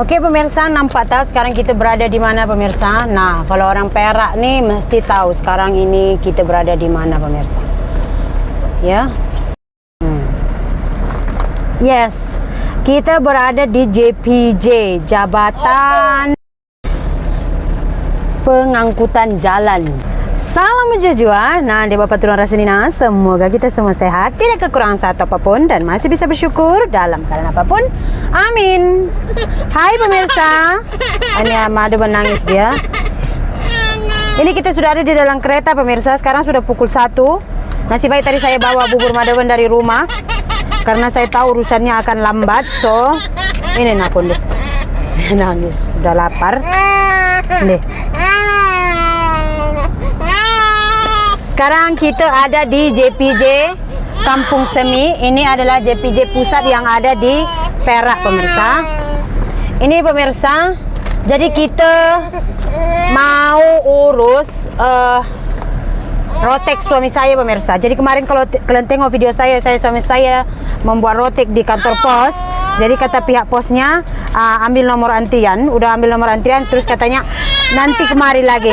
Oke pemirsa, nampak tahu sekarang kita berada di mana pemirsa? Nah, kalau orang Perak nih mesti tahu sekarang ini kita berada di mana pemirsa. Ya. Yes. Kita berada di JPJ, Jabatan Pengangkutan Jalan. Salam menjajua. Nah, di Bapak Tuhan Rasenina, semoga kita semua sehat, tidak kekurangan satu apapun dan masih bisa bersyukur dalam keadaan apapun. Amin. Hai pemirsa. Ini Madu menangis dia. Ini kita sudah ada di dalam kereta pemirsa. Sekarang sudah pukul 1. Nasib baik tadi saya bawa bubur madawan dari rumah karena saya tahu urusannya akan lambat. So, ini nakun deh. Nangis, udah lapar. Nih. Sekarang kita ada di JPJ Kampung Semi. Ini adalah JPJ pusat yang ada di Perak pemirsa. Ini pemirsa, jadi kita mau urus rotek suami saya pemirsa. Jadi kemarin kalau kalian tengok video saya suami saya membuat rotek di kantor pos. Jadi kata pihak posnya ambil nomor antrian, udah ambil nomor antrian, terus katanya nanti kemari lagi.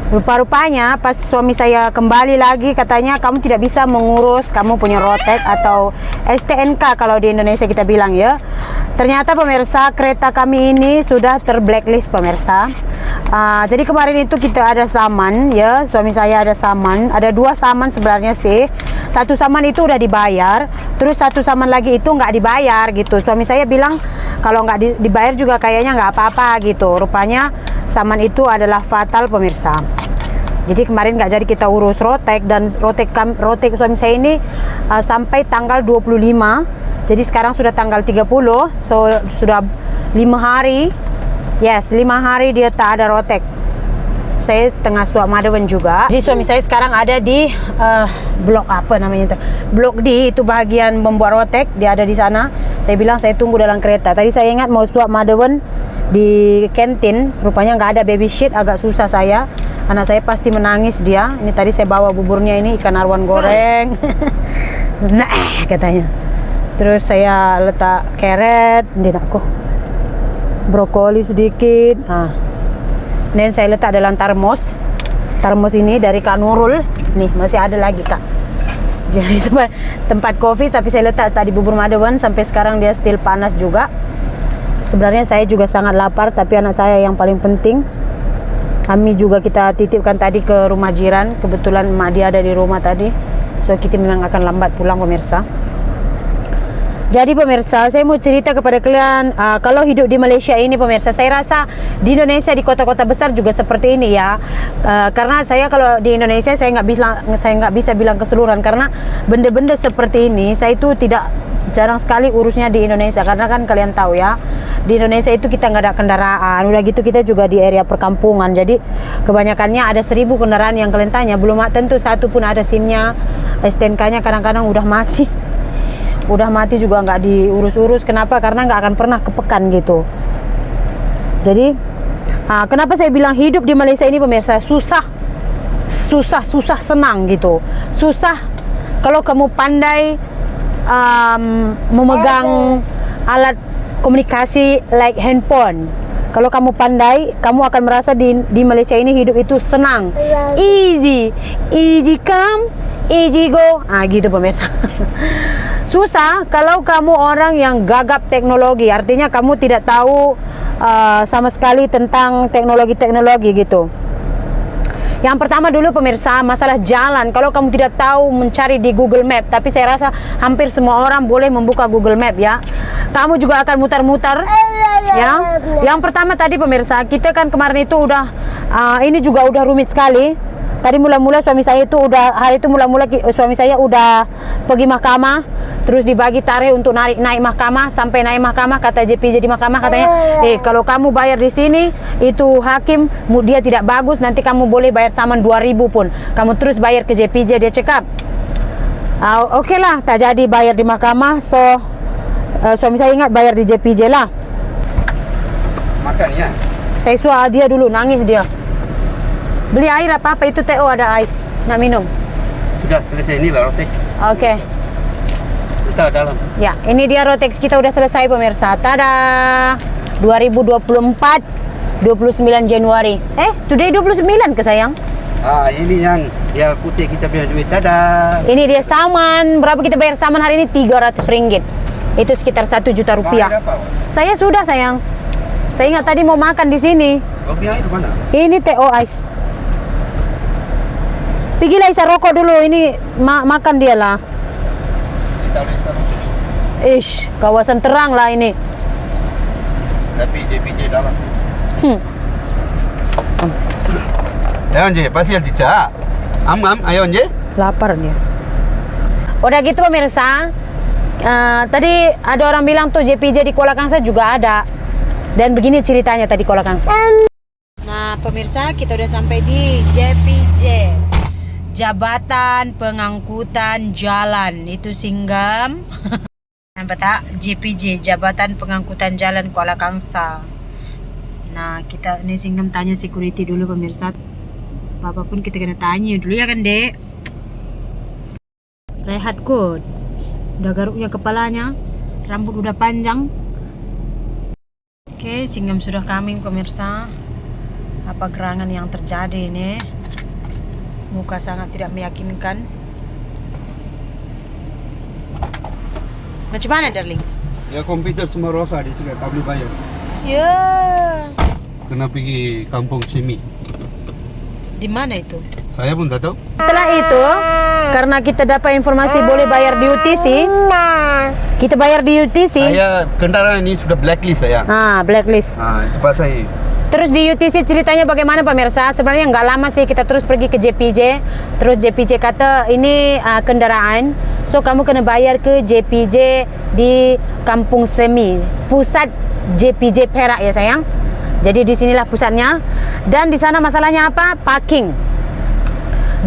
Rupa-rupanya pas suami saya kembali lagi katanya kamu tidak bisa mengurus kamu punya rotek atau STNK kalau di Indonesia kita bilang ya. Ternyata pemirsa kereta kami ini sudah terblacklist pemirsa. Jadi kemarin itu kita ada saman ya, suami saya ada saman, ada 2 saman sebenarnya sih. Satu saman itu udah dibayar, terus satu saman lagi itu nggak dibayar gitu. Suami saya bilang kalau nggak dibayar juga kayaknya nggak apa-apa gitu. Rupanya saman itu adalah fatal pemirsa. Jadi kemarin nggak jadi kita urus rotek dan rotek suami saya ini sampai tanggal 25. Jadi sekarang sudah tanggal 30, so sudah 5 hari. Yes, 5 hari dia tak ada rotek. Saya tengah suap madawan juga. Jadi suami saya sekarang ada di blok apa namanya itu? Blok D, itu bagian membuat rotek, dia ada di sana. Saya bilang saya tunggu dalam kereta. Tadi saya ingat mau suap madawan di kantin, rupanya nggak ada baby sheet, agak susah saya. Anak saya pasti menangis dia. Ini tadi saya bawa buburnya ini ikan arwan goreng. Nah, katanya. Terus saya letak carrot, dia nak brokoli sedikit. Dan saya letak dalam termos. Termos ini dari Kak Nurul. Nih, masih ada lagi, Kak. Jadi tempat kopi tapi saya letak tadi bubur madawan sampai sekarang dia still panas juga. Sebenarnya saya juga sangat lapar tapi anak saya yang paling penting. Kami juga kita titipkan tadi ke rumah jiran. Kebetulan mak dia ada di rumah tadi. So kita memang akan lambat pulang pemirsa. Jadi pemirsa, saya mau cerita kepada kalian kalau hidup di Malaysia ini pemirsa, saya rasa di Indonesia di kota-kota besar juga seperti ini ya. Karena saya kalau di Indonesia saya nggak bisa bilang keseluruhan karena benda-benda seperti ini saya itu jarang sekali urusnya di Indonesia karena kan kalian tahu ya di Indonesia itu kita nggak ada kendaraan, udah gitu kita juga di area perkampungan, jadi kebanyakannya ada 1000 kendaraan yang kalian tanya belum tentu satu pun ada SIM-nya, STNK-nya kadang-kadang udah mati juga nggak diurus-urus. Kenapa? Karena nggak akan pernah kepekan gitu. Jadi kenapa saya bilang hidup di Malaysia ini pemirsa susah senang gitu. Susah kalau kamu pandai memegang alat komunikasi like handphone. Kalau kamu pandai, kamu akan merasa di Malaysia ini hidup itu senang, easy come, easy go, gitu pemirsa. Susah kalau kamu orang yang gagap teknologi, artinya kamu tidak tahu sama sekali tentang teknologi gitu. Yang pertama dulu pemirsa, masalah jalan. Kalau kamu tidak tahu mencari di Google Map, tapi saya rasa hampir semua orang boleh membuka Google Map ya. Kamu juga akan mutar-mutar ya. Yang pertama tadi pemirsa, kita kan kemarin itu udah ini juga udah rumit sekali. Tadi mula-mula suami saya itu suami saya udah pergi mahkamah, terus dibagi tarikh untuk naik mahkamah. Sampai naik mahkamah kata JPJ di mahkamah katanya, kalau kamu bayar di sini itu hakim dia tidak bagus, nanti kamu boleh bayar saman 2000 pun. Kamu terus bayar ke JPJ, dia cakap. Oke lah, tak jadi bayar di mahkamah. So suami saya ingat bayar di JPJ lah. Makan ya. Saya suruh dia dulu, nangis dia. Beli air apa-apa itu TO ada ais. Nak minum? Sudah selesai ini lah rotek. Oke. Kita dalam. Ya, ini dia Rotex kita udah selesai pemirsa. Tada! 2024 29 Januari. Today 29 ke sayang? Ini yang dia putih kita punya duit. Tada. Ini dia saman. Berapa kita bayar saman hari ini? 300 ringgit. Itu sekitar 1 juta rupiah. Saya sudah sayang. Saya ingat tadi mau makan di sini. Kopi air mana? Ini TO Ice. Pergilah Isa rokok dulu. Ini makan dia lah. Kita boleh sana. Ish, kawasan terang lah ini. Tapi JPJ dalam. Ayo je, pasal cica. Am, ayo je. Lapar dia. Udah gitu pemirsa. Tadi ada orang bilang tuh JPJ di Kuala Kangsar juga ada. Dan begini ceritanya tadi Kuala Kangsar. Nah pemirsa, kita udah sampai di JPJ, Jabatan Pengangkutan Jalan. Itu Singgam. Nampak tak? JPJ, Jabatan Pengangkutan Jalan Kuala Kangsar. Nah kita ini Singgam tanya security dulu pemirsa. Apapun kita kena tanya dulu ya kan dek. Rehat kot. Udah garuknya kepalanya, rambut udah panjang. Oke, Singgam sudah coming pemirsa. Apa gerangan yang terjadi ini? Muka sangat tidak meyakinkan. Macam mana darling? Ya komputer semua rosak di sini, tak boleh bayar. Ya. Kena pergi kampung Semi. Di mana itu? Saya pun tak tahu. Setelah itu, karena kita dapat informasi boleh bayar di UTC, kita bayar di UTC. Saya kendaraan ini sudah blacklist saya. Blacklist. Itu pas saya. Terus di UTC ceritanya bagaimana pemirsa? Sebenarnya nggak lama sih kita terus pergi ke JPJ. Terus JPJ kata ini kendaraan, so kamu kena bayar ke JPJ di Kampung Semi, pusat JPJ Perak ya sayang. Jadi di sinilah pusatnya. Dan di sana masalahnya apa? Parking.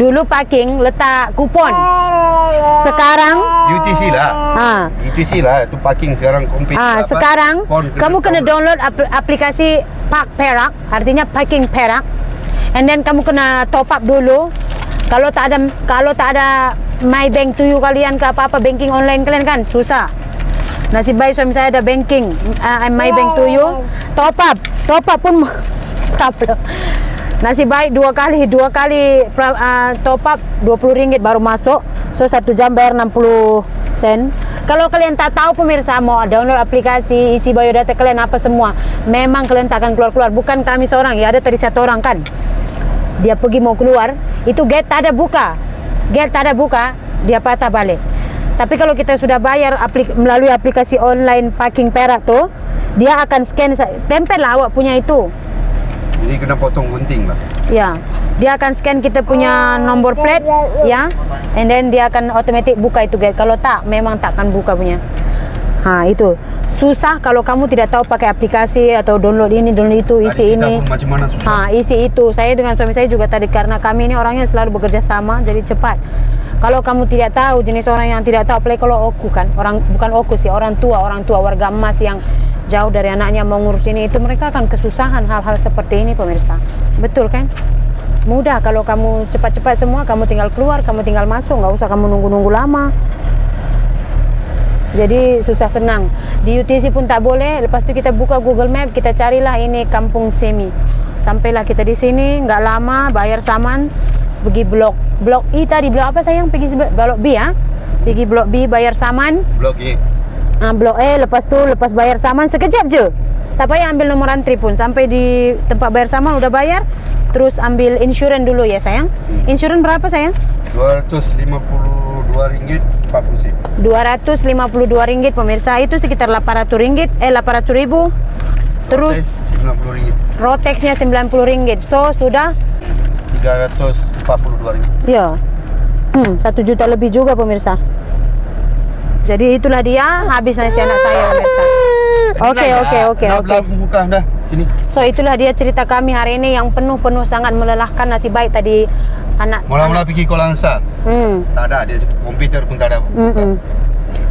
Dulu parking letak kupon. Sekarang UTC lah. UTC lah, itu parking sekarang komputer. Sekarang kamu kena download aplikasi Park Perak, artinya parking Perak. And then kamu kena top up dulu. Kalau tak ada My Bank to You kalian ke apa-apa banking online kalian kan susah. Nasib baik suami saya ada banking, My Bank to You. Top up pun nasib baik dua kali top up 20 ringgit baru masuk. So 1 jam bayar 60 sen. Kalau kalian tak tahu pemirsa mau download aplikasi, isi biodata kalian apa semua, memang kalian tak akan keluar. Bukan kami seorang ya, ada tadi satu orang kan. Dia pergi mau keluar, itu gate tak ada buka, dia patah balik. Tapi kalau kita sudah bayar melalui aplikasi online parking Perak tuh, dia akan scan, tempel lah awak punya itu. Ini kena potong gunting lah. Ya, dia akan scan kita punya nomor plate, ya, and then dia akan otomatis buka itu gate. Kalau tak, memang tak akan buka punya. Itu susah kalau kamu tidak tahu pakai aplikasi atau download ini, download itu, isi kita ini. Pun macam mana susah. Isi itu. Saya dengan suami saya juga tadi karena kami ini orangnya selalu bekerja sama, jadi cepat. Kalau kamu tidak tahu, jenis orang yang tidak tahu, apalagi kalau oku kan, bukan oku sih, orang tua warga emas yang jauh dari anaknya mau ngurus ini, itu mereka akan kesusahan hal-hal seperti ini pemirsa. Betul kan? Mudah kalau kamu cepat-cepat semua, kamu tinggal keluar, kamu tinggal masuk, nggak usah kamu nunggu-nunggu lama. Jadi susah senang. Di UTC pun tak boleh. Lepas tu kita buka Google Map, kita carilah ini Kampung Semi. Sampailah kita di sini, nggak lama, bayar saman, pergi blok E tadi, blok apa sayang? Pergi blok B ya? Pergi blok B bayar saman. Blok E. Blok E, lepas bayar saman sekejap je. Tak payah ambil nomor antri pun. Sampai di tempat bayar saman udah bayar, terus ambil insurans dulu ya sayang. Insurans berapa sayang? RM252.40. RM252 pemirsa, itu sekitar RM800, 800.000. Terus Rotex RM90. Rotexnya RM90. So sudah RM342. ya. 1 juta lebih juga pemirsa. Jadi itulah dia habis nasi anak saya pemirsa. Oke. Buka dah sini. So itulah dia cerita kami hari ini yang penuh sangat melelahkan. Nasib baik tadi anak Mula-mula pergi Kuala Kangsar. Tak ada, dia komputer pun tak ada.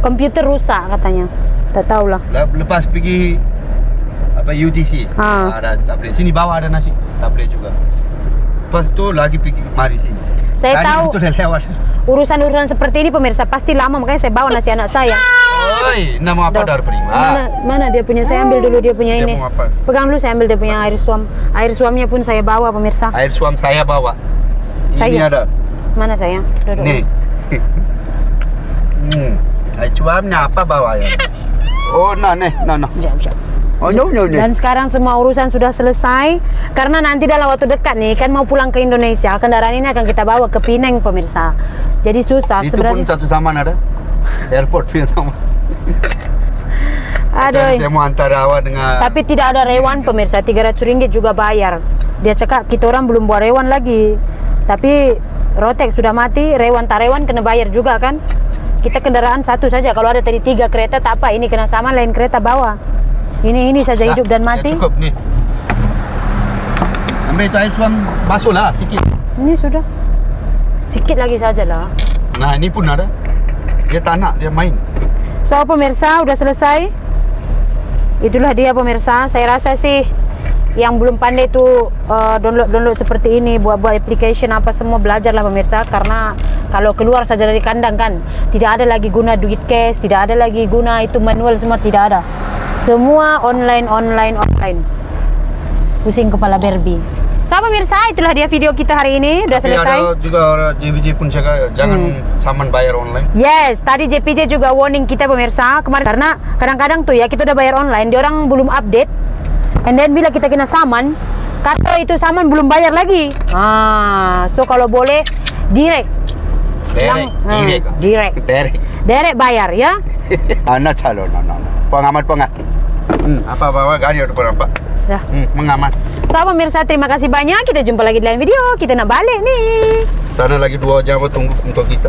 Komputer rusak katanya. Tak tahulah. Lepas pergi UTC. Ada tak boleh. Sini bawah ada nasi. Tak boleh juga. Lepas tu lagi pergi mari sini. Saya Tadi tahu sudah lewat. urusan-urusan seperti ini pemirsa pasti lama, makanya saya bawa nasi anak saya. Oi, nama apa Duh. dar pening Mana dia punya? Saya ambil dulu dia punya Dia ini. mau apa? Pegang dulu, saya ambil dia punya air suam. Air suamnya pun saya bawa pemirsa. Air suam saya bawa. Ini Saya. ada. Mana sayang? Duduk. Nih. Air suamnya apa bawa ya? Oh, nah. Jap, jap. Oh, no. Dan sekarang semua urusan sudah selesai. Karena nanti dalam waktu dekat nih kan mau pulang ke Indonesia. Kendaraan ini akan kita bawa ke Pineng pemirsa. Jadi susah Itu pun sebenarnya. satu saman ada. Airport punya sama. Aduh. Saya mau antar awak dengan. Tapi tidak ada rewan pemirsa, 300 ringgit juga bayar. Dia cakap kita orang belum buat rewan lagi. Tapi Rotex sudah mati, rewan tak rewan kena bayar juga kan. Kita kendaraan satu saja, kalau ada tadi 3 kereta tak apa, ini kena sama lain kereta bawa. Ini saja hidup dan mati. Ya, cukup nih. Ambil itu air suam basuh lah sikit. Ini sudah. Sikit lagi saja lah. Nah, ini pun ada. Dia tak nak, dia main. So pemirsa udah selesai. Itulah dia pemirsa. Saya rasa sih yang belum pandai tuh download seperti ini, buat application apa semua, belajarlah pemirsa. Karena kalau keluar saja dari kandang kan tidak ada lagi guna duit cash, tidak ada lagi guna itu manual, semua tidak ada. Semua online. Pusing kepala Barbie. So pemirsa, itulah dia video kita hari ini. Udah Tapi selesai. ada juga orang JBJ pun cakap jangan saman bayar online. Yes, tadi JPJ juga warning kita pemirsa kemarin, karena kadang-kadang tuh ya kita udah bayar online, dia orang belum update, and then bila kita kena saman, kata itu saman belum bayar lagi. So kalau boleh direct direct bayar ya. Anak calon, pengamat. Apa bawa gari ada berapa? Dah. Mengamat. So pemirsa, terima kasih banyak. Kita jumpa lagi di lain video. Kita nak balik nih. Sana lagi 2 jam tunggu untuk kita.